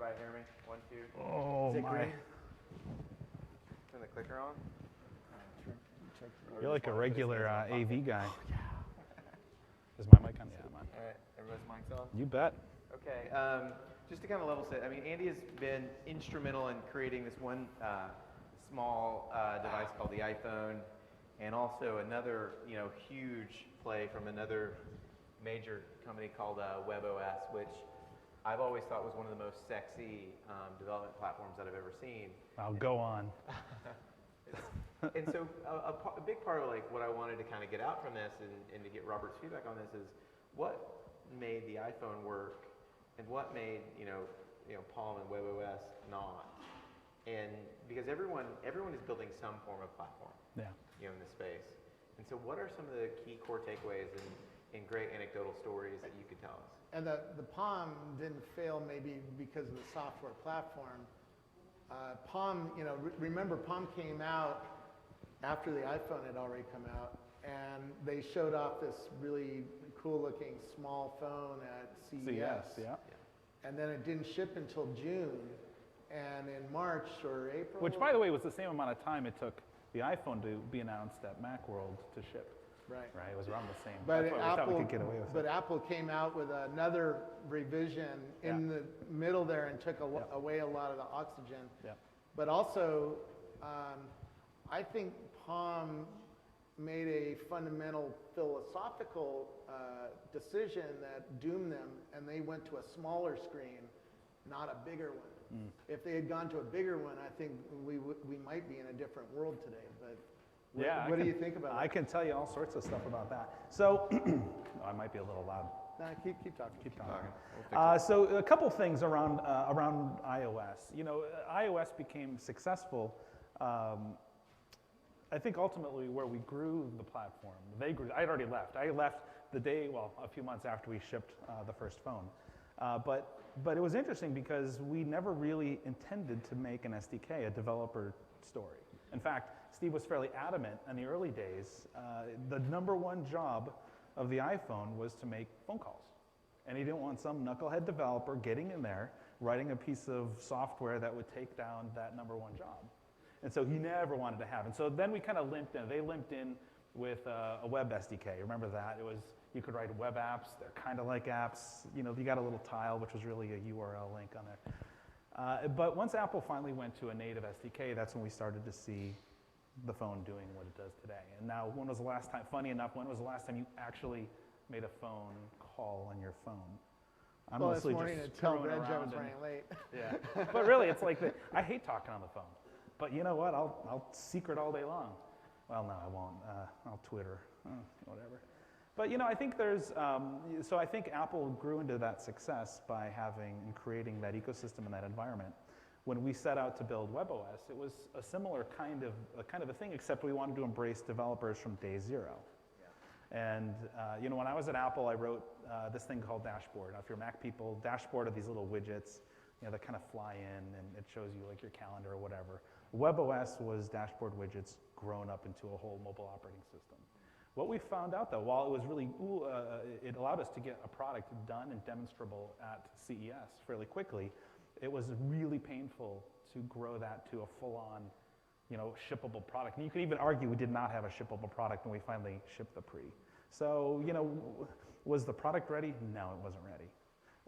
everybody hear me? 1, 2. Oh, Is it my. green? Turn the clicker on. You're like a regular AV guy. Oh, yeah. Is my mic on? Yeah, I'm on. All right, everybody's mics on? You bet. Okay, just to kind of level set, I mean, Andy has been instrumental in creating this one small device called the iPhone, and also another, huge play from another major company called WebOS, which I've always thought was one of the most sexy development platforms that I've ever seen. I'll go on. And so a big part of like what I wanted to kind of get out from this and to get Robert's feedback on this is what made the iPhone work and what made Palm and WebOS not. And because everyone is building some form of platform, in this space. And so what are some of the key core takeaways and great anecdotal stories that you could tell us? And the Palm didn't fail maybe because of the software platform. Palm, remember Palm came out after the iPhone had already come out, and they showed off this really cool-looking small phone at CES. Yeah. And then it didn't ship until June, and in March or April. Which, by the way, was the same amount of time it took the iPhone to be announced at Macworld to ship. Right. Right. It was around the same. But That's why we thought we could get away with but it. Apple came out with another revision in the middle there and took away a lot of the oxygen. Yeah. But also, I think Palm made a fundamental philosophical decision that doomed them, and they went to a smaller screen, not a bigger one. If they had gone to a bigger one, I think we might be in a different world today. But what do you think about that? I can tell you all sorts of stuff about that. So, I might be a little loud. No, keep talking. Keep talking. So a couple things around iOS. iOS became successful. I think ultimately where we grew the platform, they grew. I had already left. I left the day, a few months after we shipped the first phone. But it was interesting because we never really intended to make an SDK a developer story. In fact, Steve was fairly adamant in the early days. The number one job of the iPhone was to make phone calls. And he didn't want some knucklehead developer getting in there, writing a piece of software that would take down that number one job. And so he never wanted to have. And so then we kind of limped in. They limped in with a web SDK. Remember that? It was, you could write web apps. They're kind of like apps. You got a little tile, which was really a URL link on there. But once Apple finally went to a native SDK, that's when we started to see the phone doing what it does today. And now, when was the last time, funny enough, when was the last time you actually made a phone call on your phone? I'm Well, mostly this morning just to tell screwing Redg I around was and- running late. Yeah, but really, it's like, I hate talking on the phone. But you know what, I'll secret all day long. Well, no, I won't. I'll Twitter, whatever. But I think there's, so I think Apple grew into that success by having and creating that ecosystem and that environment. When we set out to build WebOS, it was a similar kind of a thing, except we wanted to embrace developers from day zero. Yeah. And when I was at Apple, I wrote this thing called Dashboard. Now, if you're Mac people, Dashboard are these little widgets that kind of fly in, and it shows you like your calendar or whatever. WebOS was Dashboard widgets grown up into a whole mobile operating system. What we found out, though, while it was really, it allowed us to get a product done and demonstrable at CES fairly quickly, it was really painful to grow that to a full-on, shippable product. And you could even argue we did not have a shippable product when we finally shipped the Pre. So, was the product ready? No, it wasn't ready.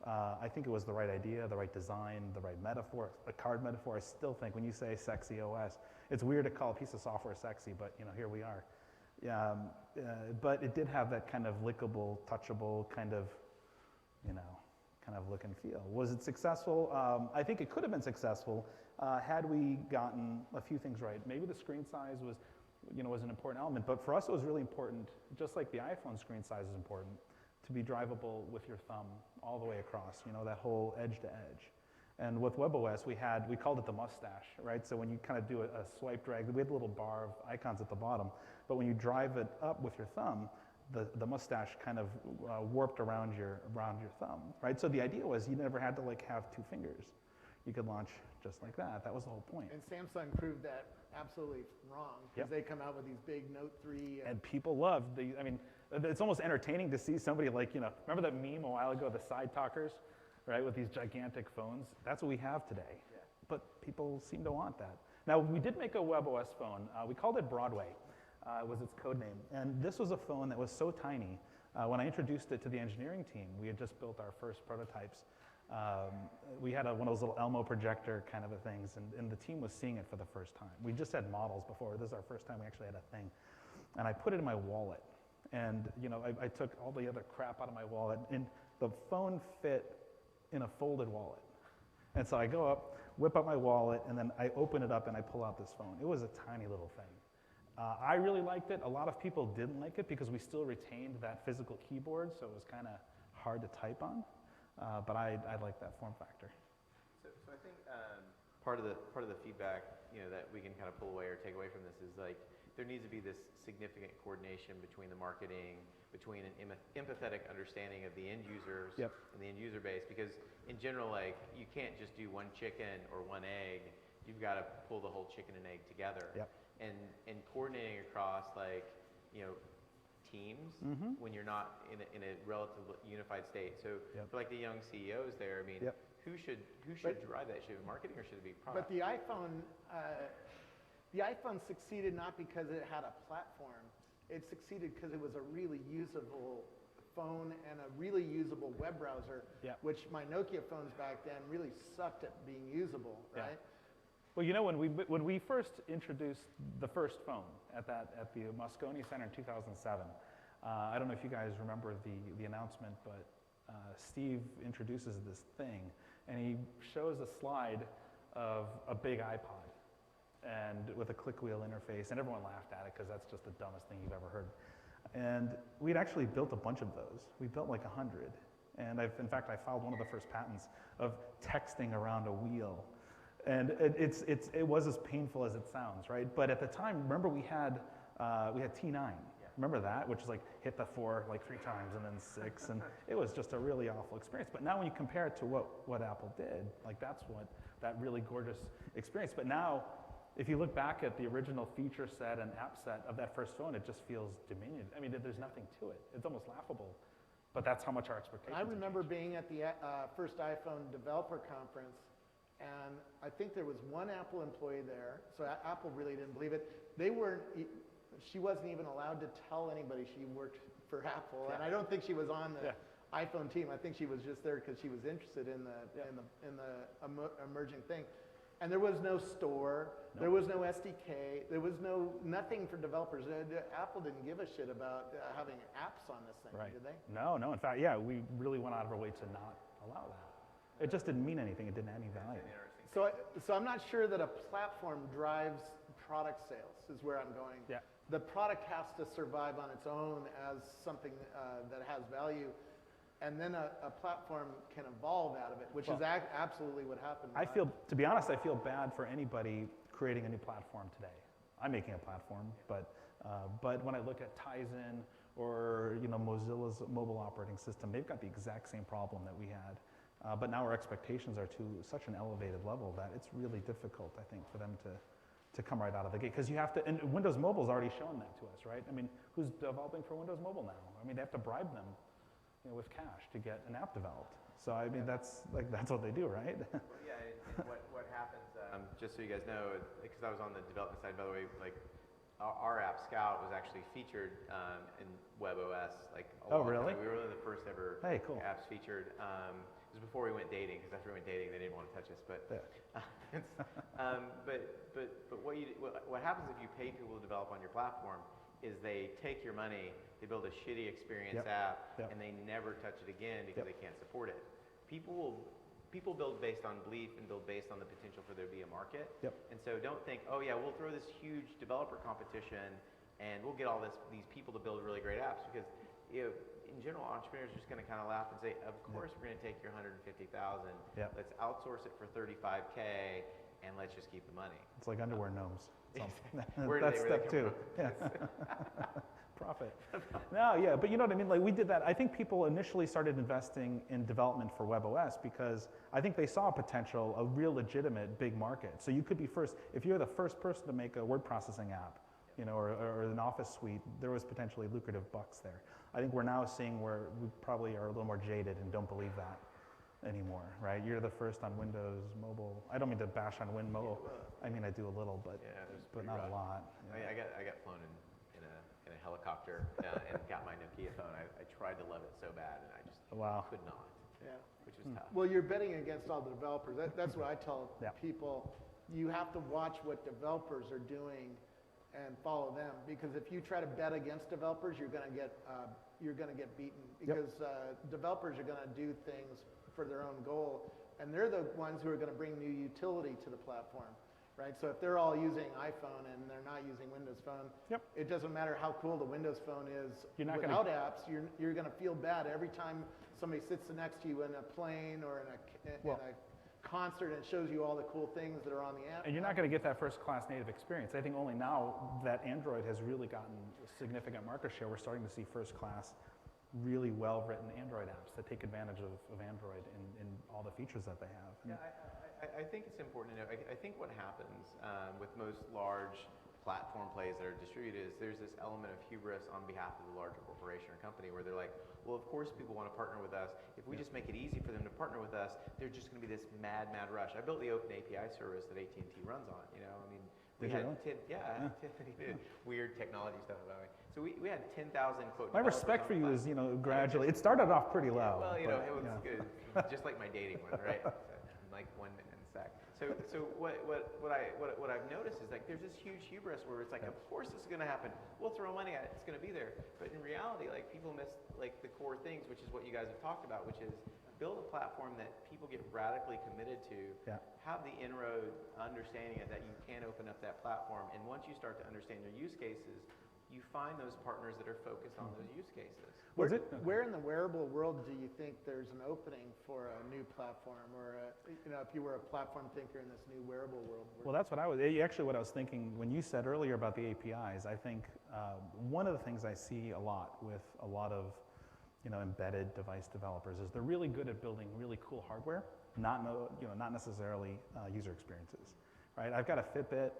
I think it was the right idea, the right design, the right metaphor, a card metaphor. I still think when you say sexy OS, it's weird to call a piece of software sexy, but here we are. But it did have that kind of lickable, touchable kind of look and feel. Was it successful? I think it could have been successful had we gotten a few things right. Maybe the screen size was an important element, but for us it was really important, just like the iPhone screen size is important, to be drivable with your thumb all the way across, that whole edge to edge. And with WebOS, we called it the mustache, right? So when you kind of do a swipe drag, we had a little bar of icons at the bottom, but when you drive it up with your thumb, the mustache kind of warped around your thumb, right? So the idea was you never had to have two fingers. You could launch just like that. That was the whole point. And Samsung proved that absolutely wrong, because they come out with these big Note 3. And people love it's almost entertaining to see somebody remember that meme a while ago, the side talkers, right, with these gigantic phones. That's what we have today. Yeah. But people seem to want that. Now, we did make a WebOS phone. We called it Broadway, was its code name. And this was a phone that was so tiny. When I introduced it to the engineering team, we had just built our first prototypes. We had one of those little Elmo projector kind of things, and the team was seeing it for the first time. We just had models before. This is our first time we actually had a thing. And I put it in my wallet. And I took all the other crap out of my wallet, and the phone fit in a folded wallet. And so I go up, whip out my wallet, and then I open it up and I pull out this phone. It was a tiny little thing. I really liked it. A lot of people didn't like it because we still retained that physical keyboard, so it was kind of hard to type on. But I like that form factor. So I think part of the feedback that we can kind of pull away or take away from this is like there needs to be this significant coordination between the marketing, between an empathetic understanding of the end users Yep. and the end user base, because in general, like you can't just do one chicken or one egg. You've got to pull the whole chicken and egg together. Yep. And coordinating across teams when you're not in a relatively unified state. So Yep. for like the young CEOs there, I mean, Yep. who should drive that? Should it be marketing or should it be But product? the iPhone succeeded not because it had a platform. It succeeded because it was a really usable phone and a really usable web browser, Yeah. which my Nokia phones back then really sucked at being usable, Yeah. right? Well, when we first introduced the first phone at the Moscone Center in 2007, I don't know if you guys remember the announcement, but Steve introduces this thing, and he shows a slide of a big iPod, and with a click wheel interface, and everyone laughed at it because that's just the dumbest thing you've ever heard. And we'd actually built a bunch of those. We built like 100, and in fact, I filed one of the first patents of texting around a wheel. And it was as painful as it sounds, right? But at the time, remember we had T9. Yeah. Remember that, which is like hit the 4 like 3 times and then 6, and it was just a really awful experience. But now when you compare it to what Apple did, like that's what that really gorgeous experience. But now, if you look back at the original feature set and app set of that first phone, it just feels diminutive. I mean, there's nothing to it. It's almost laughable. But that's how much our expectations. I remember being at the first iPhone developer conference, and I think there was one Apple employee there, so Apple really didn't believe it. She wasn't even allowed to tell anybody she worked for Apple, and I don't think she was on the iPhone team. I think she was just there because she was interested in the emerging thing. And there was no store, there was no SDK, there was nothing for developers. Apple didn't give a shit about having apps on this thing, Right. did they? No. In fact, we really went out of our way to not allow that. It just didn't mean anything. It didn't add any value. So I'm not sure that a platform drives product sales, is where I'm going. Yeah. The product has to survive on its own as something that has value, and then a platform can evolve out of it, which is absolutely what happened. To be honest, I feel bad for anybody creating a new platform today. I'm making a platform, but when I look at Tizen or Mozilla's mobile operating system, they've got the exact same problem that we had. But now our expectations are to such an elevated level that it's really difficult, I think, for them to come right out of the gate. Because you have to, and Windows Mobile's already shown that to us, right? I mean, who's developing for Windows Mobile now? I mean, they have to bribe them with cash to get an app developed. So I mean, that's what they do, right? Well, yeah, and what happens, just so you guys know, because I was on the development side, by the way, like our app Scout was actually featured in WebOS. Really? We were one of the first ever cool. apps featured. It was before we went dating, because after we went dating, they didn't want to touch us. But what happens if you pay people to develop on your platform is they take your money, they build a shitty experience app, and they never touch it again because they can't support it. People build based on belief and build based on the potential for there to be a market. And so don't think, oh yeah, we'll throw this huge developer competition and we'll get all these people to build really great apps, because in general, entrepreneurs are just going to kind of laugh and say, of course we're going to take your $150,000. Let's outsource it for $35K and let's just keep the money. It's like underwear gnomes. That's step 2. Yeah. Profit. No, but you know what I mean? Like we did that. I think people initially started investing in development for WebOS because I think they saw potential, a real legitimate big market. So you could be first, if you're the first person to make a word processing app, or an office suite, there was potentially lucrative bucks there. I think we're now seeing where we probably are a little more jaded and don't believe that. anymore, right? You're the first on Windows Mobile. I don't mean to bash on WinMobile. I mean, I do a little, but not a lot. I mean, I got flown in a helicopter and got my Nokia phone. I tried to love it so bad, and I just could not. Yeah. Which was tough. Well, you're betting against all the developers. That's what I tell people. You have to watch what developers are doing and follow them, because if you try to bet against developers, you're going to get beaten, because developers are going to do things for their own goal, and they're the ones who are going to bring new utility to the platform, right? So if they're all using iPhone and they're not using Windows Phone, it doesn't matter how cool the Windows Phone is without apps. You're going to feel bad every time somebody sits next to you in a plane or in a concert and shows you all the cool things that are on the app. And you're not going to get that first-class native experience. I think only now that Android has really gotten significant market share, we're starting to see first-class, really well-written Android apps that take advantage of Android in all the features that they have. Yeah, I think it's important to know. I think what happens with most large platform plays that are distributed is there's this element of hubris on behalf of the larger corporation or company where they're like, well, of course people want to partner with us. If we just make it easy for them to partner with us, they're just going to be this mad rush. I built the open API service that AT&T runs on, you know. I mean, we had weird technology stuff about me. So we had 10,000 quote. My respect for you is, you know, gradually. It started off pretty low. Well, you know, it was good. Just like my dating one, right? Like 1 minute in sec. So what I've noticed is like there's this huge hubris where it's like, of course this is going to happen. We'll throw money at it. It's going to be there. But in reality, like people miss like the core things, which is what you guys have talked about, which is build a platform that people get radically committed to. Have the inroad understanding that you can open up that platform, and once you start to understand your use cases, you find those partners that are focused on those use cases. Where in the wearable world do you think there's an opening for a new platform, or if you were a platform thinker in this new wearable world? Well, that's what I was thinking when you said earlier about the APIs. I think one of the things I see a lot with a lot of embedded device developers is they're really good at building really cool hardware, not necessarily user experiences, right? I've got a Fitbit.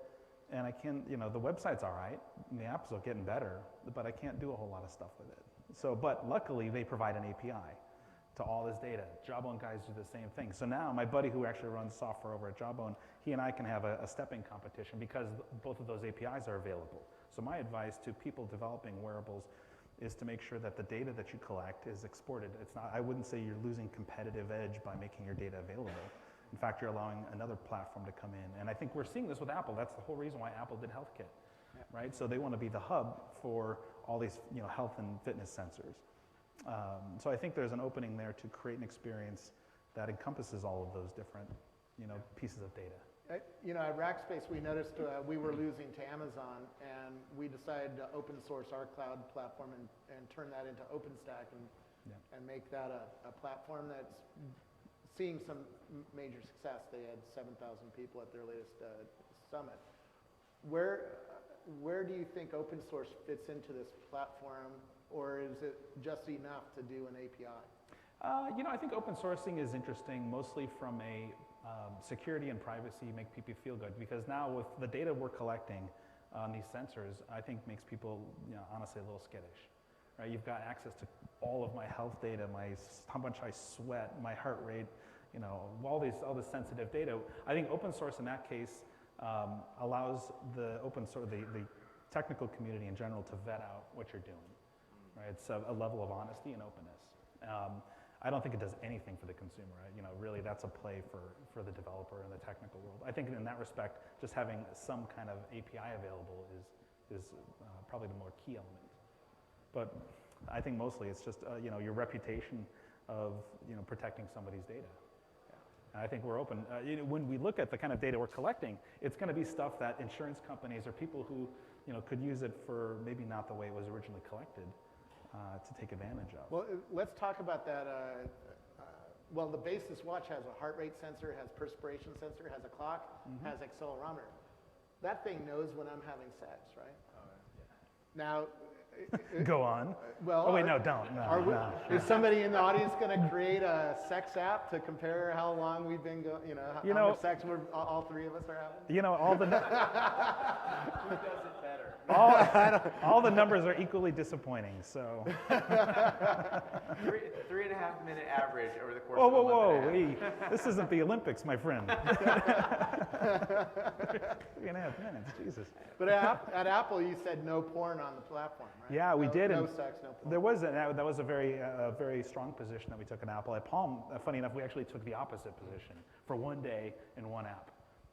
And I can, the website's all right, and the apps are getting better, but I can't do a whole lot of stuff with it. So, but luckily they provide an API to all this data. Jawbone guys do the same thing. So now my buddy who actually runs software over at Jawbone, he and I can have a stepping competition because both of those APIs are available. So my advice to people developing wearables is to make sure that the data that you collect is exported. It's not, I wouldn't say you're losing competitive edge by making your data available. In fact, you're allowing another platform to come in. And I think we're seeing this with Apple. That's the whole reason why Apple did HealthKit, right? So they want to be the hub for all these health and fitness sensors. So I think there's an opening there to create an experience that encompasses all of those different pieces of data. At Rackspace, we noticed we were losing to Amazon, and we decided to open source our cloud platform and turn that into OpenStack and make that a platform that's seeing some major success. They had 7,000 people at their latest summit. Where do you think open source fits into this platform, or is it just enough to do an API? I think open sourcing is interesting, mostly from a security and privacy, make people feel good. Because now with the data we're collecting on these sensors, I think makes people, honestly, a little skittish. Right? You've got access to all of my health data, how much I sweat, my heart rate, all this sensitive data. I think open source in that case allows the technical community in general to vet out what you're doing. Right? It's a level of honesty and openness. I don't think it does anything for the consumer. Right? Really, that's a play for the developer and the technical world. I think in that respect, just having some kind of API available is probably the more key element. But I think mostly it's just your reputation of protecting somebody's data. And I think we're open. When we look at the kind of data we're collecting, it's going to be stuff that insurance companies or people who could use it for maybe not the way it was originally collected to take advantage of. Well, let's talk about that. The Basis watch has a heart rate sensor, has perspiration sensor, has a clock, has accelerometer. That thing knows when I'm having sex, right? Now, Go on. Well, Oh wait, no, don't. No, Are we, no. is somebody in the audience going to create a sex app to compare how long we've been going, how much sex all three of us are having? All the Who does it better? all the numbers are equally disappointing. So. 3.5 minute average over the course Whoa, of a whoa, month whoa! and a half. Hey, this isn't the Olympics, my friend. 3.5 minutes, Jesus. But at Apple, you said no porn on the platform, right? Yeah, we did. No and sex, no porn. There was that was a very strong position that we took at Apple. At Palm, funny enough, we actually took the opposite position for one day in one app.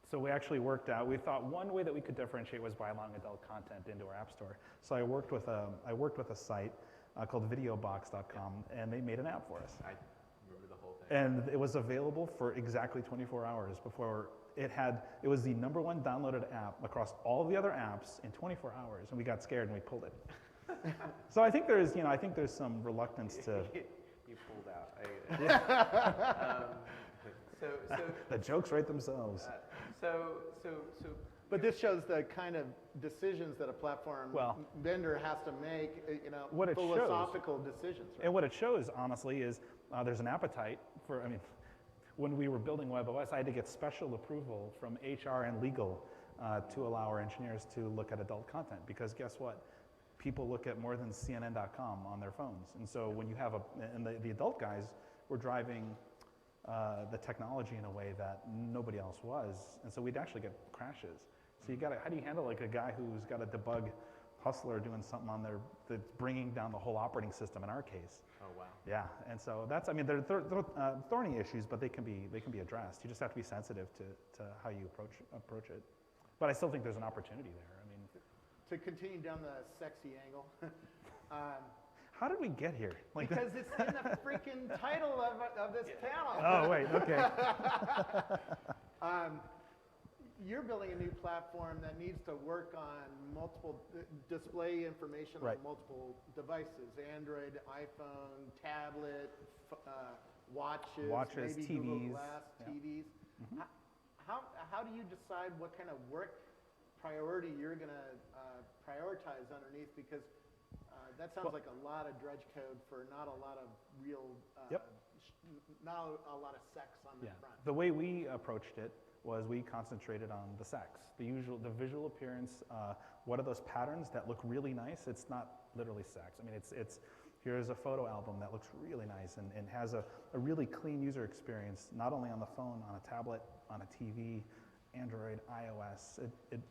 So we actually worked out. We thought one way that we could differentiate was by allowing adult content into our app store. So I worked with a site called videobox.com, and they made an app for us. I remember the whole thing. And it was available for exactly 24 hours before it was the #1 downloaded app across all the other apps in 24 hours, and we got scared and we pulled it. So I think there's some reluctance to. You pulled out. So The jokes write themselves. But this shows the kind of decisions that a platform vendor has to make, What it philosophical decisions. Right? And what it shows, honestly, is there's an appetite for. When we were building WebOS, I had to get special approval from HR and legal to allow our engineers to look at adult content, because guess what? People look at more than CNN.com on their phones. And so when you have the adult guys were driving the technology in a way that nobody else was. And so we'd actually get crashes. So how do you handle like a guy who's got a debug hustler doing something on there that's bringing down the whole operating system in our case? Oh, wow. Yeah, and so they're thorny issues, but they can be addressed. You just have to be sensitive to how you approach it. But I still think there's an opportunity there. To continue down the sexy angle, how did we get here? Because it's in the freaking title of this panel. Oh, wait, okay. You're building a new platform that needs to work on multiple, display information on multiple devices, Android, iPhone, tablet, watches, maybe TVs. Google Glass, TVs. Mm-hmm. How do you decide what kind of work priority you're going to prioritize underneath? Because that sounds like a lot of dredge code for not a lot of real, not a lot of sex on the front. The way we approached it was we concentrated on the sex, the visual appearance. What are those patterns that look really nice? It's not literally sex. It's here's a photo album that looks really nice and has a really clean user experience, not only on the phone, on a tablet, on a TV, Android, iOS.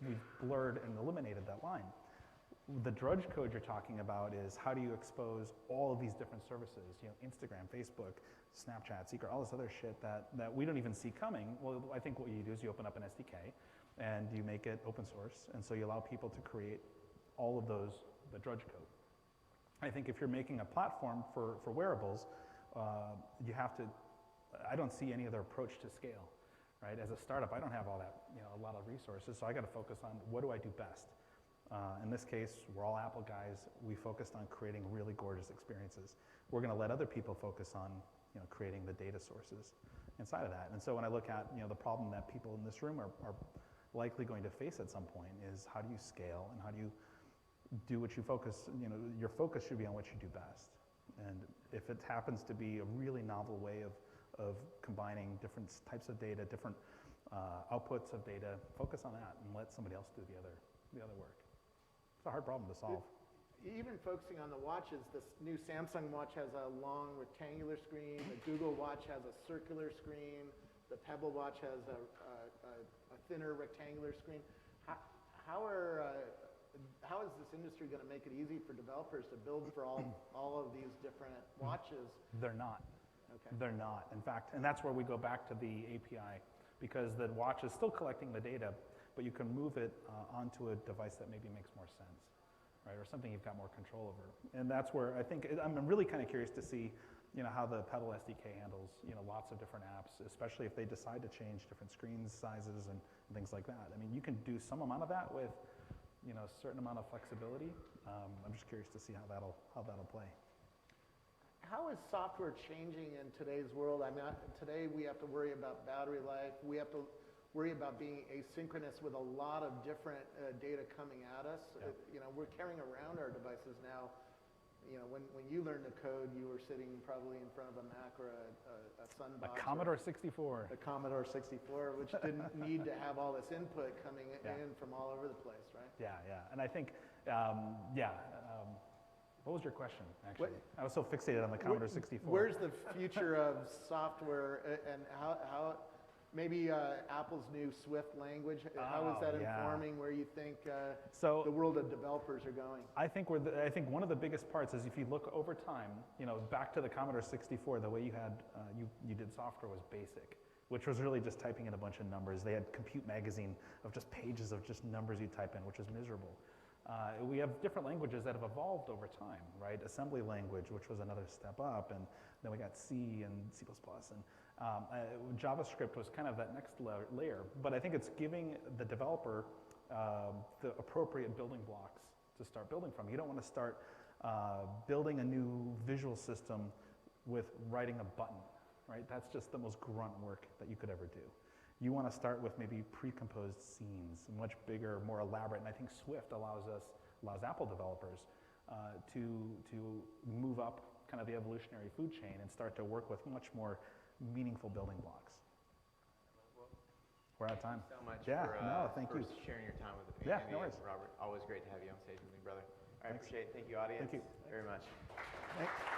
We've blurred and eliminated that line. The drudge code you're talking about is how do you expose all of these different services, Instagram, Facebook, Snapchat, Secret, all this other shit that we don't even see coming. Well, I think what you do is you open up an SDK and you make it open source, and so you allow people to create all of the drudge code. I think if you're making a platform for wearables, you have to, I don't see any other approach to scale, right? As a startup, I don't have all that, a lot of resources, so I got to focus on what do I do best. In this case, we're all Apple guys. We focused on creating really gorgeous experiences. We're going to let other people focus on, creating the data sources inside of that. And so when I look at, the problem that people in this room are likely going to face at some point is how do you scale and how do you do what you focus, your focus should be on what you do best. And if it happens to be a really novel way of combining different types of data, different outputs of data, focus on that and let somebody else do the other work. It's a hard problem to solve. Even focusing on the watches, this new Samsung watch has a long rectangular screen, the Google watch has a circular screen, the Pebble watch has a thinner rectangular screen. How is this industry going to make it easy for developers to build for all of these different watches? They're not. Okay. They're not. In fact, and that's where we go back to the API, because the watch is still collecting the data, but you can move it onto a device that maybe makes more sense, right? Or something you've got more control over. And that's where I think, I'm really kind of curious to see, how the Pebble SDK handles, lots of different apps, especially if they decide to change different screen sizes and things like that. You can do some amount of that with, a certain amount of flexibility. I'm just curious to see how that'll play. How is software changing in today's world? Today we have to worry about battery life. We worry about being asynchronous with a lot of different data coming at us. Yeah. You know, we're carrying around our devices now. You know, when you learned to code, you were sitting probably in front of a Mac or a Sunbox. A Commodore 64. The Commodore 64, which didn't need to have all this input coming in from all over the place, right? Yeah, yeah. And I think, what was your question, actually? I was so fixated on the Commodore 64. Where's the future of software and how maybe Apple's new Swift language, how is that informing where you think the world of developers are going? I think I think one of the biggest parts is if you look over time, you know, back to the Commodore 64, the way you had you did software was BASIC, which was really just typing in a bunch of numbers. They had Compute Magazine of just pages of just numbers you type in, which was miserable. We have different languages that have evolved over time, right? Assembly language, which was another step up, and then we got C and C++, and JavaScript was kind of that next layer. But I think it's giving the developer the appropriate building blocks to start building from. You don't want to start building a new visual system with writing a button, right? That's just the most grunt work that you could ever do. You want to start with maybe pre-composed scenes, much bigger, more elaborate, and I think Swift allows Apple developers to move up kind of the evolutionary food chain and start to work with much more meaningful building blocks. We're out of time. Thank you so much thank for you. sharing your time with the community. Yeah, no worries. Robert, always great to have you on stage with me, brother. I Thanks. appreciate it. Thank you, audience, Thank you. very much. Thanks.